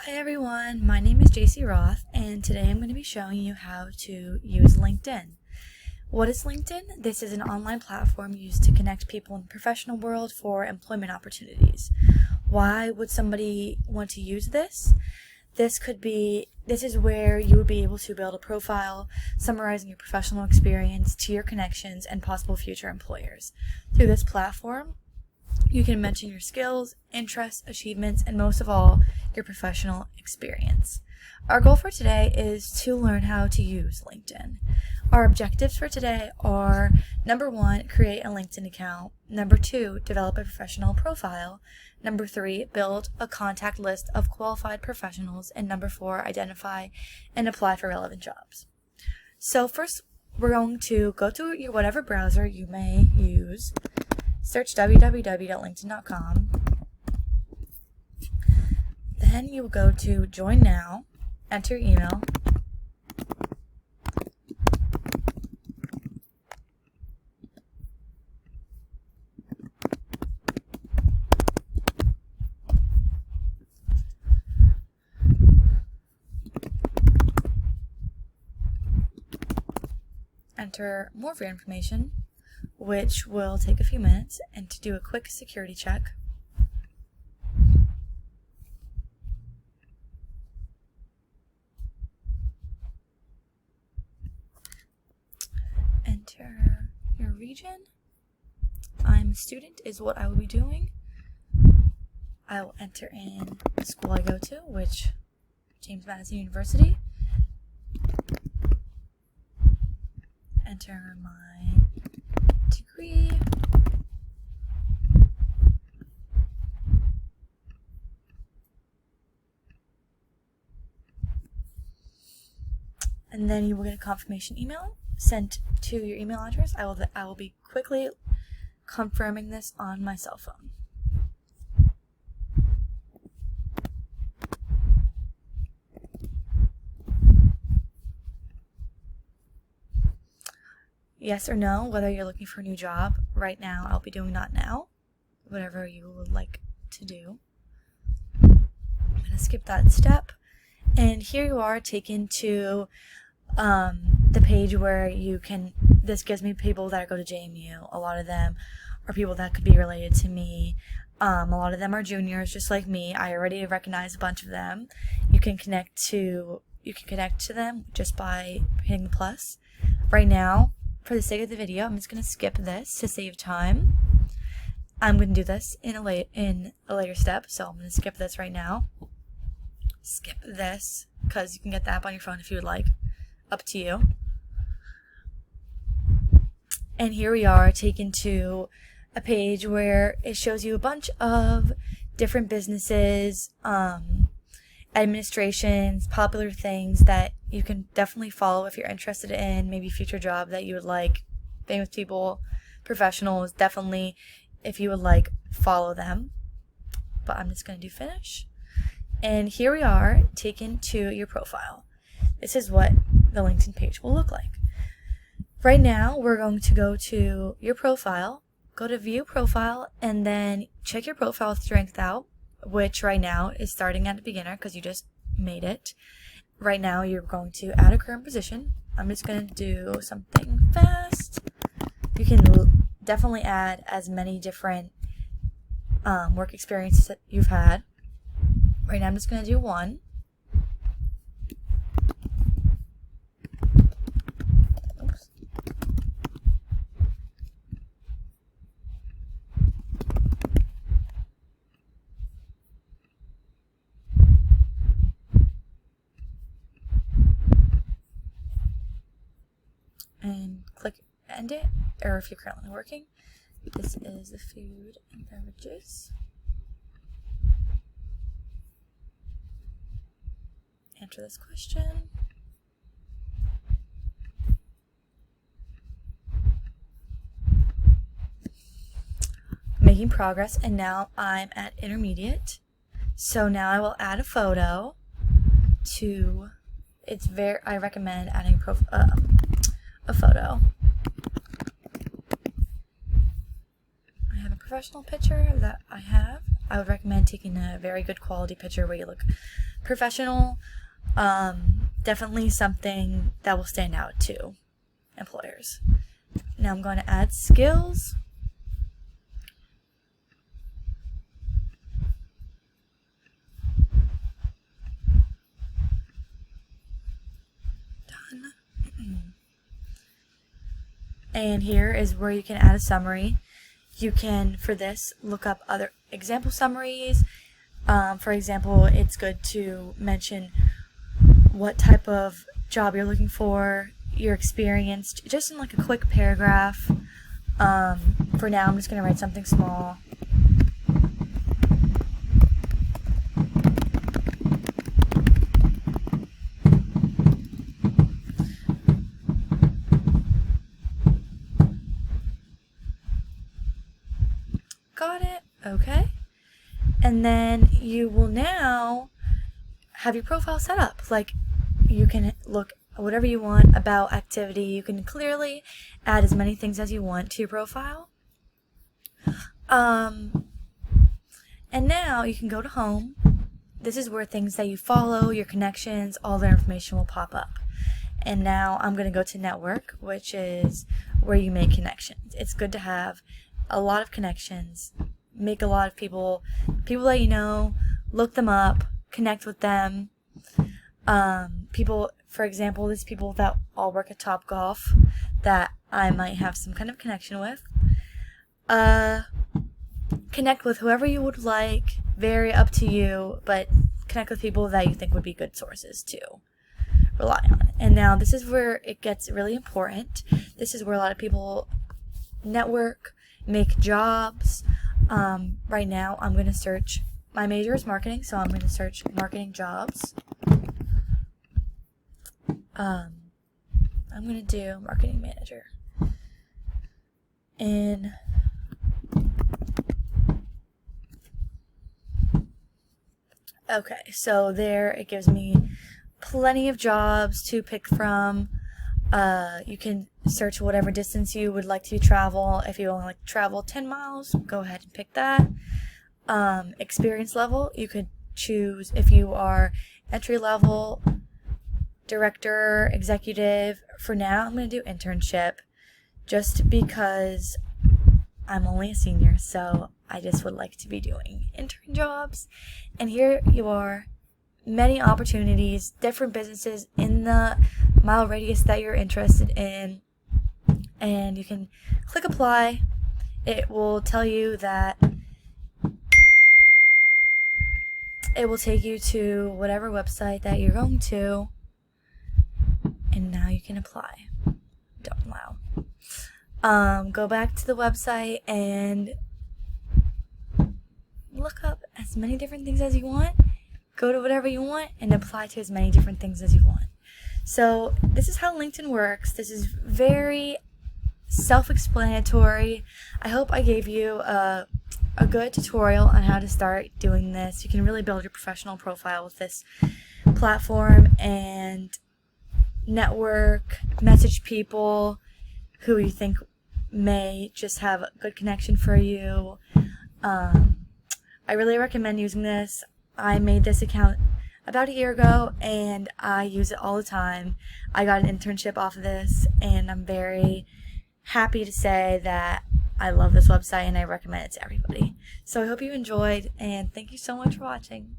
Hi everyone, my name is JC Roth and today I'm going to be showing you how to use LinkedIn. What is LinkedIn? This is an online platform used to connect people in the professional world for employment opportunities. Why would somebody want to use this? This is where you would be able to build a profile summarizing your professional experience to your connections and possible future employers. Through this platform, you can mention your skills, interests, achievements, and most of all, your professional experience. Our goal for today is to learn how to use LinkedIn. Our objectives for today are: number 1, create a LinkedIn account. Number 2, develop a professional profile. Number 3, build a contact list of qualified professionals. And number 4, identify and apply for relevant jobs. So first, we're going to go to your whatever browser you may use. Search www.linkedin.com. Then you will go to Join Now, enter your email, enter more of your information, which will take a few minutes, and to do a quick security check. Enter your region. I'm a student is what I will be doing. I will enter in the school I go to, which James Madison University. Enter my degree. And then you will get a confirmation email sent to your email address. I will be quickly confirming this on my cell phone. Yes or no, whether you're looking for a new job. Right now, I'll be doing not now. Whatever you would like to do. I'm going to skip that step. And here you are taken to the page where this gives me people that go to JMU. A lot of them are people that could be related to me. A lot of them are juniors, just like me. I already recognize a bunch of them. You can connect to them just by hitting the plus. Right now, for the sake of the video, I'm just going to skip this to save time. I'm going to do this in a later step, so I'm going to skip this right now. Skip this, because you can get the app on your phone if you would like. Up to you. And here we are taken to a page where it shows you a bunch of different businesses, administrations, popular things that you can definitely follow if you're interested in, maybe future job that you would like, famous people, professionals, definitely if you would like, follow them. But I'm just going to do finish. And here we are taken to your profile. This is what the LinkedIn page will look like. Right now, we're going to go to your profile, go to view profile, and then check your profile strength out, which right now is starting at a beginner because you just made it. Right now, you're going to add a current position. I'm just going to do something fast. You can definitely add as many different work experiences that you've had. Right now, I'm just going to do one. Oops. And click end it, or if you're currently working. This is the food and beverages. Answer this question. Making progress, and now I'm at intermediate. So now I will add a photo to. I recommend adding a photo. I have a professional picture that I would recommend taking a very good quality picture where you look professional, definitely something that will stand out to employers. Now I'm going to add skills. Done. And here is where you can add a summary. You can, for this, look up other example summaries. For example, it's good to mention what type of job you're looking for, your experience, just in like a quick paragraph. For now, I'm just going to write something small. Got it? Okay. And then you will now have your profile set up. Like, you can look whatever you want about activity. You can clearly add as many things as you want to your profile. And now you can go to home. This is where things that you follow, your connections, all their information will pop up. And now I'm going to go to network, which is where you make connections. It's good to have a lot of connections, make a lot of people that you know, look them up, connect with them. People, for example, there's people that all work at Topgolf that I might have some kind of connection with. Connect with whoever you would like, very up to you, but connect with people that you think would be good sources to rely on. And now this is where it gets really important. This is where a lot of people network, make jobs. Right now I'm going to search, my major is marketing, so I'm going to search marketing jobs. I'm going to do marketing manager. And okay, so there it gives me plenty of jobs to pick from. You can search whatever distance you would like to travel. If you only like to travel 10 miles, go ahead and pick that. Experience level, you could choose if you are entry level, director, executive. For now, I'm going to do internship just because I'm only a senior, so I just would like to be doing intern jobs. And here you are, many opportunities, different businesses in the mile radius that you're interested in, and you can click apply. It will tell you that it will take you to whatever website that you're going to, and now you can apply. Don't allow. Go back to the website and look up as many different things as you want. Go to whatever you want and apply to as many different things as you want. So this is how LinkedIn works. This is very self-explanatory. I hope I gave you a good tutorial on how to start doing this. You can really build your professional profile with this platform and network, message people who you think may just have a good connection for you. I really recommend using this. I made this account about a year ago and I use it all the time. I got an internship off of this and I'm very happy to say that I love this website and I recommend it to everybody. So I hope you enjoyed and thank you so much for watching.